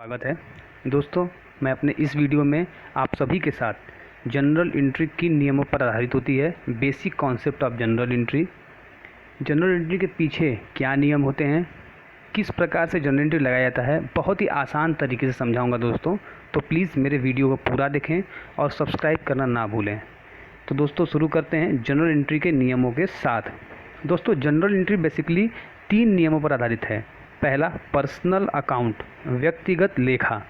स्वागत है दोस्तों। मैं अपने इस वीडियो में आप सभी के साथ जनरल एंट्री की नियमों पर आधारित होती है basic concept of general entry. General entry के पीछे क्या नियम होते हैं, किस प्रकार से जनरल एंट्री लगाया जाता है, बहुत ही आसान तरीके से समझाऊंगा दोस्तों। तो प्लीज़ मेरे वीडियो को पूरा देखें और सब्सक्राइब करना ना भूलें। तो दोस्तों शुरू करते हैं जनरल एंट्री के नियमों के साथ। दोस्तों जनरल एंट्री बेसिकली 3 नियमों पर आधारित है। पहला पर्सनल अकाउंट व्यक्तिगत लेखा,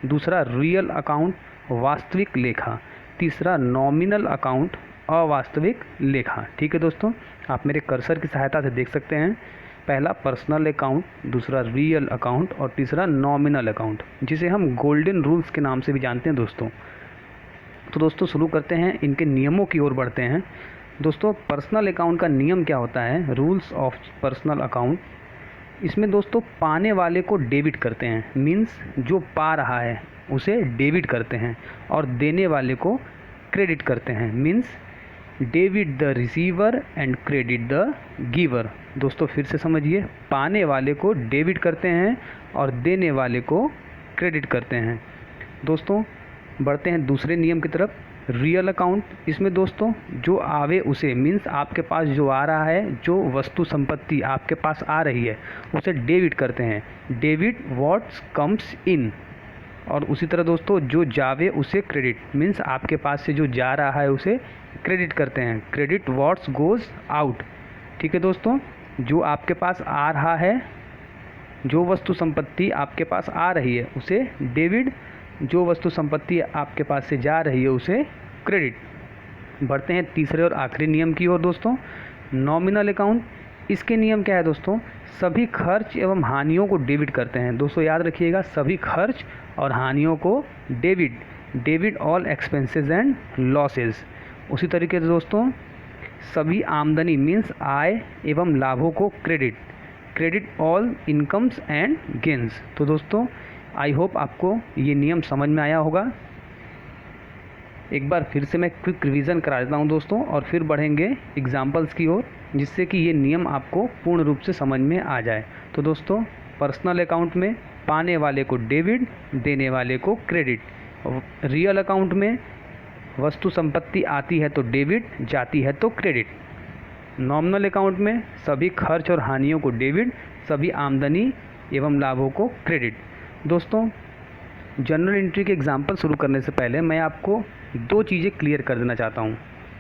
दूसरा रियल अकाउंट वास्तविक लेखा, तीसरा नॉमिनल अकाउंट अवास्तविक लेखा। ठीक है दोस्तों, आप मेरे कर्सर की सहायता से देख सकते हैं। पहला पर्सनल अकाउंट, दूसरा रियल अकाउंट और तीसरा नॉमिनल अकाउंट, जिसे हम गोल्डन रूल्स के नाम से भी जानते हैं दोस्तों। तो दोस्तों शुरू करते हैं, इनके नियमों की ओर बढ़ते हैं। दोस्तों पर्सनल अकाउंट का नियम क्या होता है, रूल्स ऑफ पर्सनल अकाउंट। इसमें दोस्तों पाने वाले को डेबिट करते हैं, मीन्स जो पा रहा है उसे डेबिट करते हैं, और देने वाले को क्रेडिट करते हैं, means debit the receiver and credit the giver. दोस्तों फिर से समझिए, पाने वाले को डेबिट करते हैं और देने वाले को क्रेडिट करते हैं। दोस्तों बढ़ते हैं दूसरे नियम की तरफ, रियल अकाउंट। इसमें दोस्तों जो आवे उसे, मीन्स आपके पास जो आ रहा है, जो वस्तु संपत्ति आपके पास आ रही है उसे डेबिट करते हैं, डेबिट व्हाट्स कम्स इन। और उसी तरह दोस्तों जो जावे उसे क्रेडिट, मीन्स आपके पास से जो जा रहा है उसे क्रेडिट करते हैं, क्रेडिट व्हाट्स गोज़ आउट। ठीक है दोस्तों, जो आपके पास आ रहा है, जो वस्तु संपत्ति आपके पास आ रही है उसे डेबिट, जो वस्तु संपत्ति आपके पास से जा रही है उसे क्रेडिट। बढ़ते हैं तीसरे और आखिरी नियम की ओर दोस्तों, नॉमिनल अकाउंट। इसके नियम क्या है दोस्तों, सभी खर्च एवं हानियों को डेबिट करते हैं। दोस्तों याद रखिएगा, सभी खर्च और हानियों को debit all expenses and losses. उसी तरीके से दोस्तों सभी आमदनी मीन्स आय एवं लाभों को credit all incomes and gains. तो दोस्तों आई होप आपको ये नियम समझ में आया होगा। एक बार फिर से मैं क्विक रिवीजन करा देता हूँ दोस्तों, और फिर बढ़ेंगे एग्जाम्पल्स की ओर, जिससे कि ये नियम आपको पूर्ण रूप से समझ में आ जाए। तो दोस्तों पर्सनल अकाउंट में पाने वाले को डेबिट, देने वाले को क्रेडिट। रियल अकाउंट में वस्तु संपत्ति आती है तो डेबिट, जाती है तो क्रेडिट। नॉमिनल अकाउंट में सभी खर्च और हानियों को डेबिट, सभी आमदनी एवं लाभों को क्रेडिट। दोस्तों जनरल एंट्री के एग्जाम्पल शुरू करने से पहले मैं आपको 2 चीज़ें क्लियर कर देना चाहता हूँ।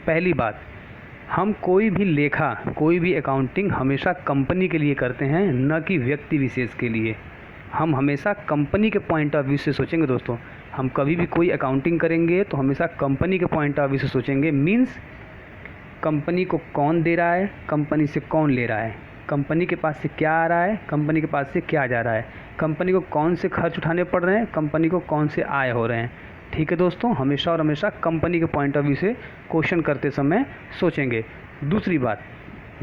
पहली बात, हम कोई भी लेखा, कोई भी अकाउंटिंग हमेशा कंपनी के लिए करते हैं, न कि व्यक्ति विशेष के लिए। हम हमेशा कंपनी के पॉइंट ऑफ व्यू से सोचेंगे दोस्तों। हम कभी भी कोई अकाउंटिंग करेंगे तो हमेशा कंपनी के पॉइंट ऑफ व्यू से सोचेंगे, मीन्स कंपनी को कौन दे रहा है, कंपनी से कौन ले रहा है, कंपनी के पास से क्या आ रहा है, कंपनी के पास से क्या जा रहा है, कंपनी को कौन से खर्च उठाने पड़ रहे हैं, कंपनी को कौन से आय हो रहे हैं। ठीक है दोस्तों, हमेशा और हमेशा कंपनी के पॉइंट ऑफ व्यू से क्वेश्चन करते समय सोचेंगे। दूसरी बात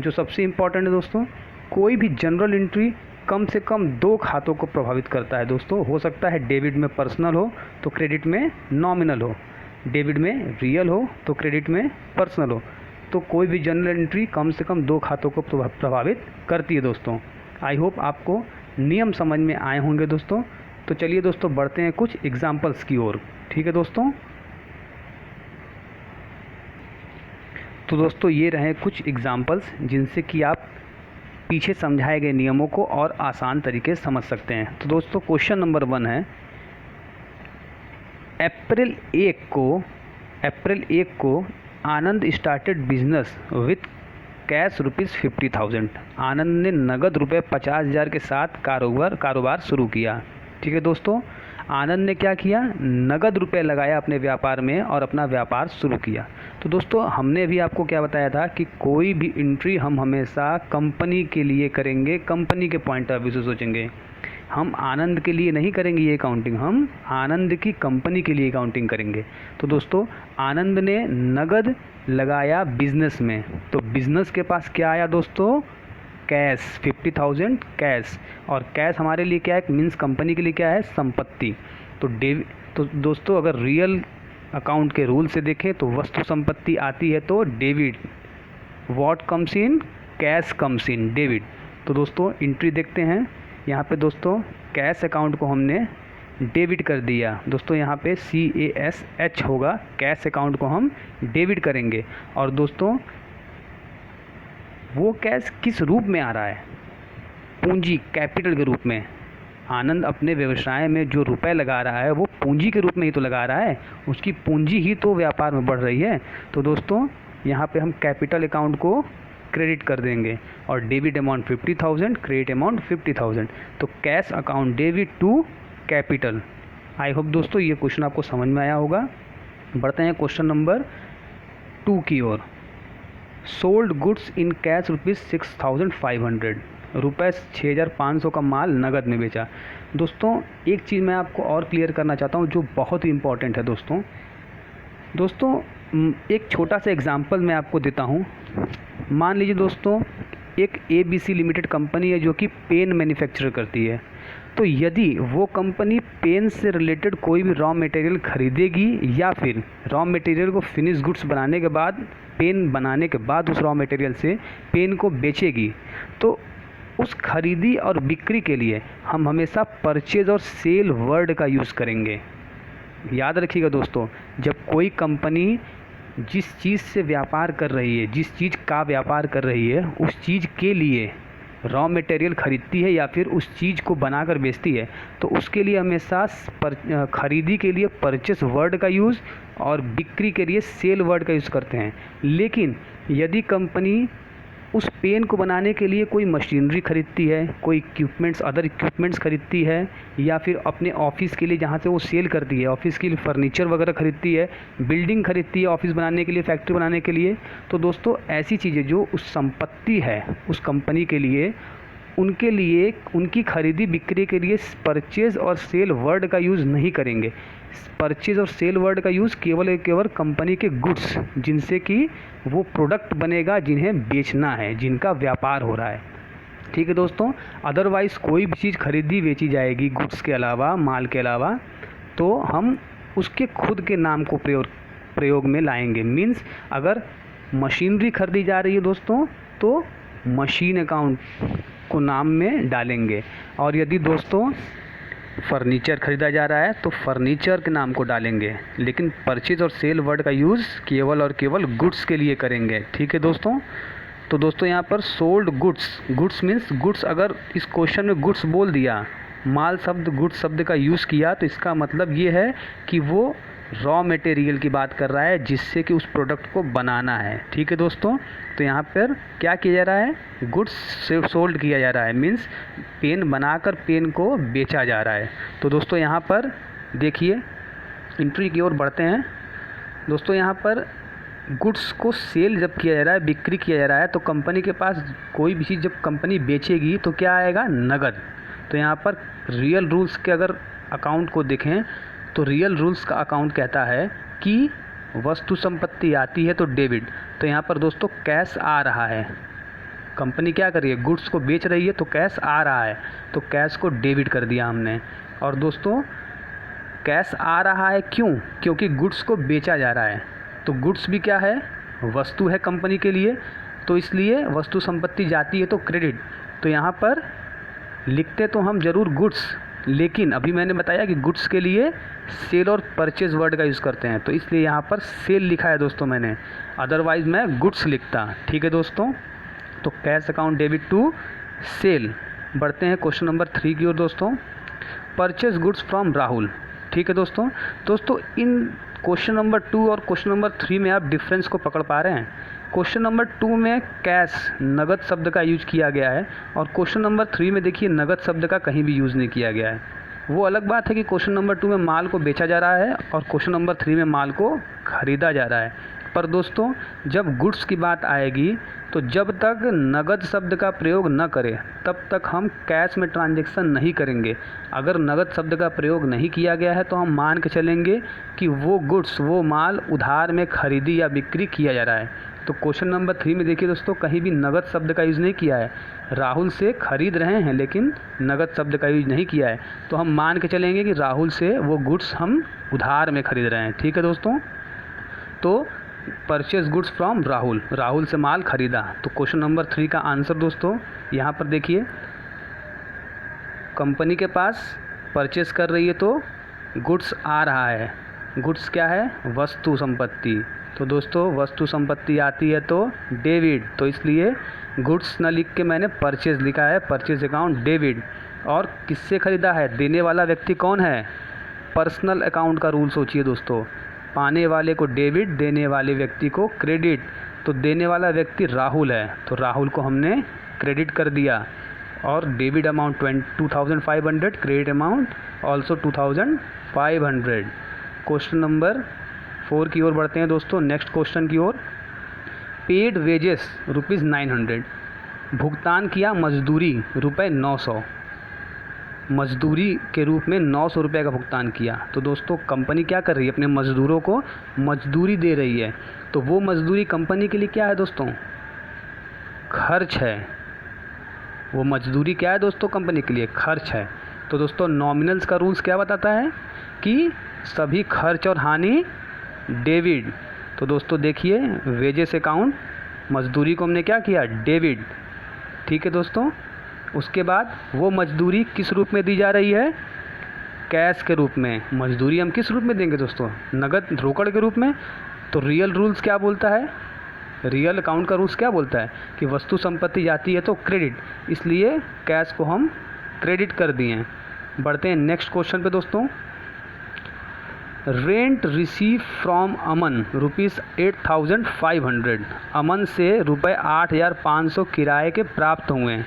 जो सबसे इम्पॉर्टेंट है दोस्तों, कोई भी जनरल एंट्री कम से कम 2 खातों को प्रभावित करता है दोस्तों। हो सकता है डेबिट में पर्सनल हो तो क्रेडिट में नॉमिनल हो, डेबिट में रियल हो तो क्रेडिट में पर्सनल हो। तो कोई भी जनरल एंट्री कम से कम 2 खातों को प्रभावित करती है दोस्तों। आई होप आपको नियम समझ में आए होंगे दोस्तों। तो चलिए दोस्तों बढ़ते हैं कुछ एग्जाम्पल्स की ओर। ठीक है दोस्तों, तो दोस्तों ये रहे कुछ एग्जाम्पल्स जिनसे कि आप पीछे समझाए गए नियमों को और आसान तरीके से समझ सकते हैं। तो दोस्तों क्वेश्चन नंबर 1 है, अप्रैल 1 को आनंद स्टार्टेड बिजनेस विथ कैश ₹50,000। आनंद ने नगद रुपये 50,000 के साथ कारोबार शुरू किया। ठीक है दोस्तों, आनंद ने क्या किया, नगद रुपये लगाया अपने व्यापार में और अपना व्यापार शुरू किया। तो दोस्तों हमने भी आपको क्या बताया था कि कोई भी एंट्री हम हमेशा कंपनी के लिए करेंगे, कंपनी के पॉइंट ऑफ व्यू से सोचेंगे। हम आनंद के लिए नहीं करेंगे ये अकाउंटिंग, हम आनंद की कंपनी के लिए अकाउंटिंग करेंगे। तो दोस्तों आनंद ने नगद लगाया बिजनेस में, तो बिजनेस के पास क्या आया दोस्तों, कैश, 50,000 कैश। और कैश हमारे लिए क्या है, मीन्स कंपनी के लिए क्या है, संपत्ति। तो दोस्तों अगर रियल अकाउंट के रूल से देखें तो वस्तु संपत्ति आती है तो debit, what comes in, cash comes in, debit. तो दोस्तों एंट्री देखते हैं यहाँ पे दोस्तों, कैश अकाउंट को हमने डेबिट कर दिया दोस्तों, यहाँ पे CASH होगा, कैश अकाउंट को हम डेबिट करेंगे। और दोस्तों वो कैश किस रूप में आ रहा है? पूंजी, कैपिटल के रूप में। आनंद अपने व्यवसाय में जो रुपए लगा रहा है वो पूंजी के रूप में ही तो लगा रहा है, उसकी पूंजी ही तो व्यापार में बढ़ रही है। तो दोस्तों यहाँ पे हम कैपिटल अकाउंट को क्रेडिट कर देंगे और डेबिट अमाउंट 50,000, क्रेडिट अमाउंट 50,000। तो cash account debit to capital. I hope दोस्तों ये क्वेश्चन आपको समझ में आया होगा। बढ़ते हैं क्वेश्चन नंबर 2 की ओर। सोल्ड गुड्स इन कैश ₹6,500, रुपये 6,500 का माल नगद में बेचा। दोस्तों एक चीज़ मैं आपको और क्लियर करना चाहता हूँ जो बहुत ही इम्पोर्टेंट है दोस्तों एक छोटा सा एग्जांपल मैं आपको देता हूँ। मान लीजिए दोस्तों एक ABC लिमिटेड कंपनी है जो कि पेन मैन्युफैक्चर करती है। तो यदि वो कंपनी पेन से रिलेटेड कोई भी रॉ मटेरियल खरीदेगी या फिर रॉ मटेरियल को फिनिश गुड्स बनाने के बाद, पेन बनाने के बाद उस रॉ मटेरियल से पेन को बेचेगी, तो उस खरीदी और बिक्री के लिए हम हमेशा परचेज और सेल वर्ड का यूज़ करेंगे। याद रखिएगा दोस्तों, जब कोई कंपनी जिस चीज़ से व्यापार कर रही है, जिस चीज़ का व्यापार कर रही है, उस चीज़ के लिए रॉ मटेरियल खरीदती है या फिर उस चीज़ को बनाकर बेचती है, तो उसके लिए हमेशा खरीदी के लिए परचेस वर्ड का यूज़ और बिक्री के लिए सेल वर्ड का यूज़ करते हैं। लेकिन यदि कंपनी उस पेन को बनाने के लिए कोई मशीनरी खरीदती है, कोई इक्विपमेंट्स, अदर इक्विपमेंट्स खरीदती है, या फिर अपने ऑफिस के लिए जहाँ से वो सेल करती है, ऑफिस के लिए फर्नीचर वगैरह खरीदती है, बिल्डिंग खरीदती है ऑफिस बनाने के लिए, फैक्ट्री बनाने के लिए, तो दोस्तों ऐसी चीज़ें जो उस संपत्ति है उस कंपनी के लिए, उनके लिए उनकी खरीदी बिक्री के लिए परचेज़ और सेल वर्ड का यूज़ नहीं करेंगे। परचेज़ और सेल वर्ड का यूज़ केवल कंपनी के गुड्स, जिनसे कि वो प्रोडक्ट बनेगा जिन्हें बेचना है, जिनका व्यापार हो रहा है। ठीक है दोस्तों, अदरवाइज़ कोई भी चीज़ खरीदी बेची जाएगी गुड्स के अलावा, माल के अलावा, तो हम उसके खुद के नाम को प्रयोग में लाएंगे। मीन्स अगर मशीनरी खरीदी जा रही है दोस्तों तो मशीन अकाउंट को नाम में डालेंगे, और यदि दोस्तों फर्नीचर खरीदा जा रहा है तो फर्नीचर के नाम को डालेंगे। लेकिन परचेज और सेल वर्ड का यूज़ केवल और केवल गुड्स के लिए करेंगे। ठीक है दोस्तों, तो दोस्तों यहाँ पर सोल्ड गुड्स मीन्स गुड्स, अगर इस क्वेश्चन में गुड्स बोल दिया, माल शब्द गुड्स शब्द का यूज़ किया, तो इसका मतलब ये है कि वो रॉ मटेरियल की बात कर रहा है जिससे कि उस प्रोडक्ट को बनाना है। ठीक है दोस्तों, तो यहाँ पर क्या किया जा रहा है? गुड्स से सोल्ड किया जा रहा है, मीन्स पेन बनाकर पेन को बेचा जा रहा है। तो दोस्तों यहाँ पर देखिए, एंट्री की ओर बढ़ते हैं। दोस्तों यहाँ पर गुड्स को सेल जब किया जा रहा है, बिक्री किया जा रहा है, तो कंपनी के पास कोई भी चीज़ जब कंपनी बेचेगी तो क्या आएगा? नगद। तो यहाँ पर रियल रूल्स के अगर अकाउंट को देखें तो रियल रूल्स का अकाउंट कहता है कि वस्तु संपत्ति आती है तो डेबिट। तो यहाँ पर दोस्तों कैश आ रहा है, कंपनी क्या कर रही है? गुड्स को बेच रही है, तो कैश आ रहा है, तो कैश को डेबिट कर दिया हमने। और दोस्तों कैश आ रहा है क्यों? क्योंकि गुड्स को बेचा जा रहा है। तो गुड्स भी क्या है? वस्तु है कंपनी के लिए, तो इसलिए वस्तु संपत्ति जाती है तो क्रेडिट। तो यहाँ पर लिखते तो हम जरूर गुड्स, लेकिन अभी मैंने बताया कि गुड्स के लिए सेल और परचेज वर्ड का यूज़ करते हैं, तो इसलिए यहाँ पर सेल लिखा है दोस्तों मैंने, अदरवाइज़ मैं गुड्स लिखता। ठीक है दोस्तों, तो cash account debit to sale. बढ़ते हैं क्वेश्चन नंबर 3 की ओर दोस्तों। Purchase goods from Rahul. ठीक है दोस्तों इन क्वेश्चन नंबर 2 और क्वेश्चन नंबर 3 में आप डिफरेंस को पकड़ पा रहे हैं। क्वेश्चन नंबर 2 में कैश, नगद शब्द का यूज किया गया है, और क्वेश्चन नंबर 3 में देखिए नगद शब्द का कहीं भी यूज़ नहीं किया गया है। वो अलग बात है कि क्वेश्चन नंबर 2 में माल को बेचा जा रहा है और क्वेश्चन नंबर 3 में माल को खरीदा जा रहा है। पर दोस्तों जब गुड्स की बात आएगी तो जब तक नगद शब्द का प्रयोग न करें तब तक हम कैश में ट्रांजैक्शन नहीं करेंगे। अगर नगद शब्द का प्रयोग नहीं किया गया है तो हम मान के चलेंगे कि वो गुड्स, वो माल उधार में खरीदी या बिक्री किया जा रहा है। तो क्वेश्चन नंबर 3 में देखिए दोस्तों कहीं भी नगद शब्द का यूज़ नहीं किया है। राहुल से खरीद रहे हैं लेकिन नगद शब्द का यूज़ नहीं किया है, तो हम मान के चलेंगे कि राहुल से वो गुड्स हम उधार में खरीद रहे हैं। ठीक है दोस्तों, तो purchase goods from Rahul, Rahul से माल खरीदा। तो क्वेश्चन नंबर 3 का आंसर दोस्तों यहाँ पर देखिए, कंपनी के पास परचेस कर रही है तो गुड्स आ रहा है। गुड्स क्या है? वस्तु संपत्ति। तो दोस्तों वस्तु संपत्ति आती है तो डेबिट, तो इसलिए गुड्स न लिख के मैंने परचेज लिखा है, परचेज अकाउंट डेबिट। और किससे ख़रीदा है? देने वाला व्यक्ति कौन है? पर्सनल अकाउंट का रूल सोचिए दोस्तों, पाने वाले को डेबिट, देने वाले व्यक्ति को क्रेडिट। तो देने वाला व्यक्ति राहुल है, तो राहुल को हमने क्रेडिट कर दिया। और debit amount 2500, credit amount also 2500। Question number 4 की ओर बढ़ते हैं दोस्तों, नेक्स्ट क्वेश्चन की ओर। पेड वेजेस ₹900, भुगतान किया मजदूरी ₹900, मजदूरी के रूप में 900 रुपये का भुगतान किया। तो दोस्तों कंपनी क्या कर रही है? अपने मज़दूरों को मजदूरी दे रही है। तो वो मजदूरी कंपनी के लिए क्या है दोस्तों? खर्च है। वो मजदूरी क्या है दोस्तों? कंपनी के लिए खर्च है। तो दोस्तों नॉमिनल्स का रूल्स क्या बताता है कि सभी खर्च और हानि डेबिट। तो दोस्तों देखिए, वेजेस अकाउंट, मजदूरी को हमने क्या किया? डेबिट। ठीक है दोस्तों। उसके बाद वो मजदूरी किस रूप में दी जा रही है? कैश के रूप में। मजदूरी हम किस रूप में देंगे दोस्तों? नगद, रोकड़ के रूप में। तो रियल रूल्स क्या बोलता है? रियल अकाउंट का रूल्स क्या बोलता है कि वस्तु संपत्ति जाती है तो क्रेडिट, इसलिए कैश को हम क्रेडिट कर दिए। बढ़ते हैं नेक्स्ट क्वेश्चन पे दोस्तों। रेंट रिसीव फ्रॉम अमन ₹8,500, अमन से ₹8,500 किराए के प्राप्त हुए हैं।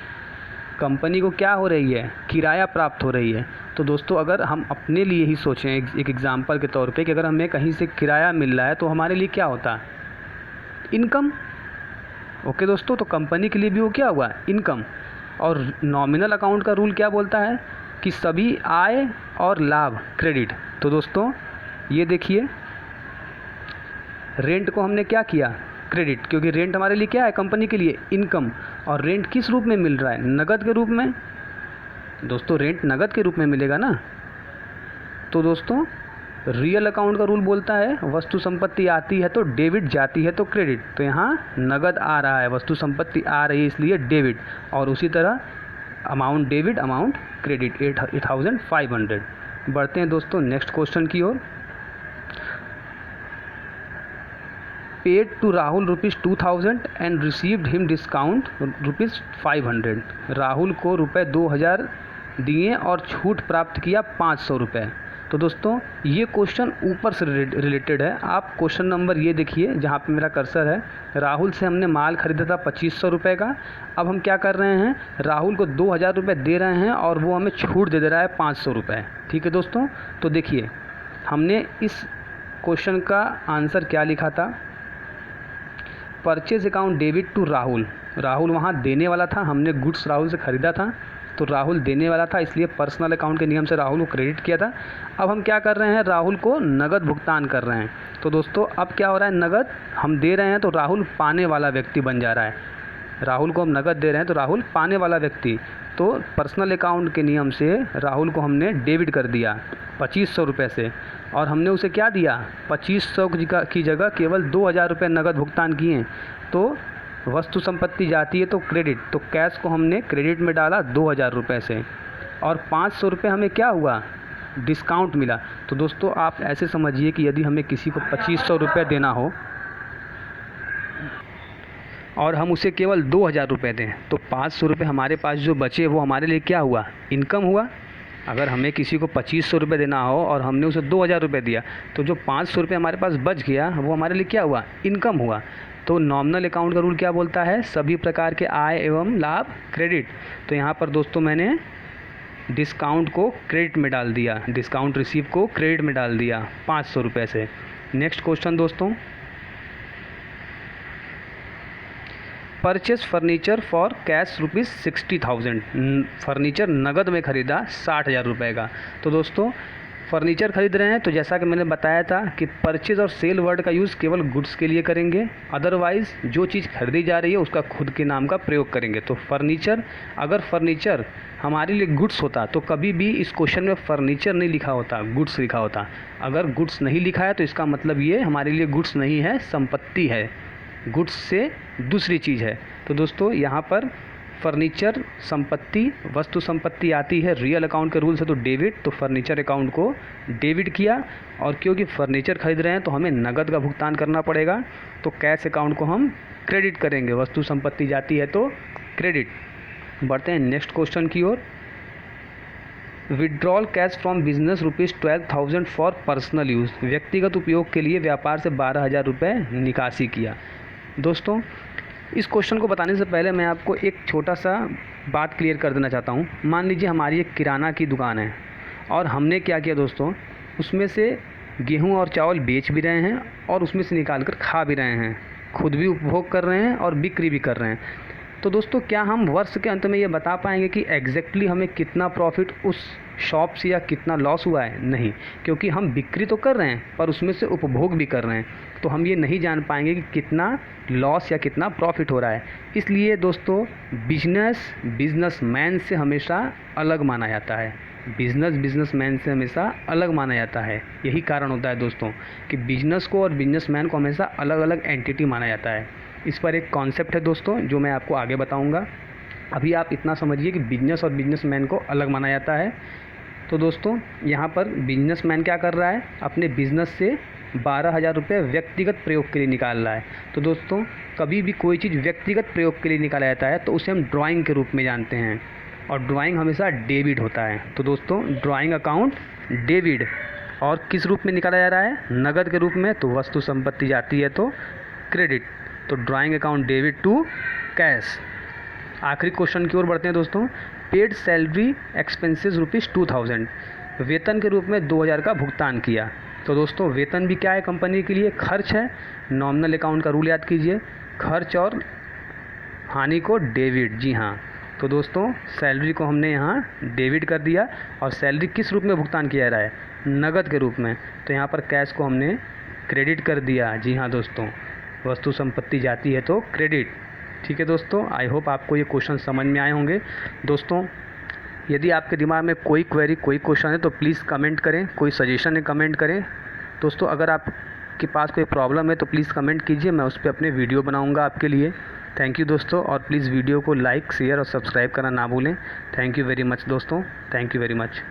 कंपनी को क्या हो रही है? किराया प्राप्त हो रही है। तो दोस्तों अगर हम अपने लिए ही सोचें एक एग्जांपल के तौर पे कि अगर हमें कहीं से किराया मिल रहा है तो हमारे लिए क्या होता? इनकम। ओके दोस्तों, तो कंपनी के लिए भी वो क्या हुआ? इनकम। और नॉमिनल अकाउंट का रूल क्या बोलता है कि सभी आय और लाभ क्रेडिट। तो दोस्तों ये देखिए, रेंट को हमने क्या किया? क्रेडिट, क्योंकि रेंट हमारे लिए क्या है? कंपनी के लिए इनकम। और रेंट किस रूप में मिल रहा है? नगद के रूप में। दोस्तों रेंट नगद के रूप में मिलेगा ना। तो दोस्तों रियल अकाउंट का रूल बोलता है वस्तु संपत्ति आती है तो डेबिट, जाती है तो क्रेडिट। तो यहाँ नगद आ रहा है, वस्तु संपत्ति आ रही है, इसलिए डेबिट। और उसी तरह अमाउंट डेबिट, अमाउंट क्रेडिट, 8,500। बढ़ते हैं दोस्तों नेक्स्ट क्वेश्चन की ओर। Paid to Rahul ₹2,000 and received him discount ₹500, Rahul को ₹2,000 दिए और छूट प्राप्त किया ₹500। तो दोस्तों ये क्वेश्चन ऊपर से रिलेटेड है। आप क्वेश्चन नंबर ये देखिए जहाँ पे मेरा कर्सर है। राहुल से हमने माल खरीदा था ₹2,500 का। अब हम क्या कर रहे हैं? राहुल को ₹2,000 दे रहे हैं और वो हमें छूट दे रहा है ₹500। ठीक है दोस्तों। तो देखिए हमने इस क्वेश्चन का आंसर क्या लिखा था? Purchase account debit to Rahul. Rahul वहाँ देने वाला था, हमने गुड्स राहुल से ख़रीदा था, तो राहुल देने वाला था, इसलिए पर्सनल अकाउंट के नियम से राहुल को क्रेडिट किया था। अब हम क्या कर रहे हैं? राहुल को नगद भुगतान कर रहे हैं। तो दोस्तों अब क्या हो रहा है? नगद हम दे रहे हैं तो राहुल पाने वाला व्यक्ति बन जा रहा है। राहुल को हम नगद दे रहे हैं तो राहुल पाने वाला व्यक्ति। तो पर्सनल अकाउंट के नियम से राहुल को हमने डेबिट कर दिया ₹2,500 से, और हमने उसे क्या दिया? 2500 की जगह केवल ₹2,000 नगद भुगतान किए। तो वस्तु संपत्ति जाती है तो क्रेडिट, तो कैश को हमने क्रेडिट में डाला ₹2,000 से, और ₹500 हमें क्या हुआ? डिस्काउंट मिला। तो दोस्तों आप ऐसे समझिए कि यदि हमें किसी को ₹2,500 देना हो और हम उसे केवल ₹2,000 दें, तो ₹500 हमारे पास जो बचे वो हमारे लिए क्या हुआ? इनकम हुआ। अगर हमें किसी को ₹2,500 देना हो और हमने उसे ₹2,000 दिया, तो जो ₹500 हमारे पास बच गया वो हमारे लिए क्या हुआ? इनकम हुआ। तो नॉमिनल अकाउंट का रूल क्या बोलता है? सभी प्रकार के आय एवं लाभ क्रेडिट। तो यहाँ पर दोस्तों मैंने डिस्काउंट को क्रेडिट में डाल दिया, डिस्काउंट रिसीव को क्रेडिट में डाल दिया ₹500 से। नेक्स्ट क्वेश्चन दोस्तों, purchase furniture for cash ₹60,000, furniture नगद में ख़रीदा ₹60,000 का। तो दोस्तों फर्नीचर ख़रीद रहे हैं तो जैसा कि मैंने बताया था कि परचेज और सेल वर्ड का यूज़ केवल गुड्स के लिए करेंगे, अदरवाइज़ जो चीज़ खरीदी जा रही है उसका खुद के नाम का प्रयोग करेंगे। तो फर्नीचर, अगर फर्नीचर हमारे लिए गुड्स होता तो कभी भी इस क्वेश्चन में फर्नीचर नहीं लिखा होता, गुड्स लिखा होता। अगर गुड्स नहीं लिखा है तो इसका मतलब ये हमारे लिए गुड्स नहीं है, संपत्ति है, गुड्स से दूसरी चीज़ है। तो दोस्तों यहाँ पर फर्नीचर संपत्ति, वस्तु संपत्ति आती है रियल अकाउंट के रूल से तो डेबिट, तो फर्नीचर अकाउंट को डेबिट किया। और क्योंकि फर्नीचर खरीद रहे हैं तो हमें नगद का भुगतान करना पड़ेगा, तो कैश अकाउंट को हम क्रेडिट करेंगे। वस्तु संपत्ति जाती है तो क्रेडिट। बढ़ते हैं नेक्स्ट क्वेश्चन की ओर। Withdrawal cash from business ₹12,000 for personal use, व्यक्तिगत उपयोग के लिए व्यापार से 12,000 रुपये निकासी किया। दोस्तों, इस क्वेश्चन को बताने से पहले मैं आपको एक छोटा सा बात क्लियर कर देना चाहता हूँ। मान लीजिए हमारी एक किराना की दुकान है और हमने क्या किया दोस्तों, उसमें से गेहूँ और चावल बेच भी रहे हैं और उसमें से निकाल कर खा भी रहे हैं, खुद भी उपभोग कर रहे हैं और बिक्री भी कर रहे हैं। तो दोस्तों, क्या हम वर्ष के अंत में ये बता पाएंगे कि एग्जैक्टली हमें कितना प्रॉफिट उस शॉप से या कितना लॉस हुआ है? नहीं, क्योंकि हम बिक्री तो कर रहे हैं पर उसमें से उपभोग भी कर रहे हैं, तो हम ये नहीं जान पाएंगे कि कितना लॉस या कितना प्रॉफिट हो रहा है। इसलिए दोस्तों, बिजनेसमैन से हमेशा अलग माना जाता है। बिजनेसमैन से हमेशा अलग माना जाता है। यही कारण होता है दोस्तों कि बिजनेस को और बिजनेसमैन को हमेशा अलग अलग एंटिटी माना जाता है। इस पर एक कॉन्सेप्ट है दोस्तों जो मैं आपको आगे बताऊंगा। अभी आप इतना समझिए कि बिजनेस और बिजनेसमैन को अलग माना जाता है। तो दोस्तों, यहाँ पर बिजनेसमैन क्या कर रहा है, अपने बिजनेस से 12,000 रुपये व्यक्तिगत प्रयोग के लिए निकाल रहा है। तो दोस्तों, कभी भी कोई चीज़ व्यक्तिगत प्रयोग के लिए निकाला जाता है तो उसे हम ड्राइंग के रूप में जानते हैं, और ड्राइंग हमेशा डेबिट होता है। तो दोस्तों, ड्राइंग अकाउंट डेबिट। और किस रूप में निकाला जा रहा है? नगद के रूप में, तो वस्तु संपत्ति जाती है तो क्रेडिट, तो drawing account debit to cash. आखिरी क्वेश्चन की ओर बढ़ते हैं दोस्तों। पेड सैलरी एक्सपेंसेस ₹2,000, वेतन के रूप में 2,000 का भुगतान किया। तो दोस्तों, वेतन भी क्या है, कंपनी के लिए खर्च है। नॉमिनल अकाउंट का रूल याद कीजिए, खर्च और हानि को डेबिट। जी हाँ, तो दोस्तों, सैलरी को हमने यहाँ डेबिट कर दिया और सैलरी किस रूप में भुगतान किया जा रहा है? नगद के रूप में, तो यहाँ पर कैश को हमने क्रेडिट कर दिया। जी हाँ दोस्तों, वस्तु संपत्ति जाती है तो क्रेडिट। ठीक है दोस्तों, आई होप आपको ये क्वेश्चन समझ में आए होंगे। दोस्तों, यदि आपके दिमाग में कोई क्वेरी, कोई क्वेश्चन है तो प्लीज़ कमेंट करें, कोई सजेशन है कमेंट करें। दोस्तों, अगर आपके पास कोई प्रॉब्लम है तो प्लीज़ कमेंट कीजिए, मैं उस पर अपने वीडियो बनाऊंगा आपके लिए। थैंक यू दोस्तों, और प्लीज़ वीडियो को लाइक, शेयर और सब्सक्राइब करना ना भूलें। थैंक यू वेरी मच दोस्तों, थैंक यू वेरी मच।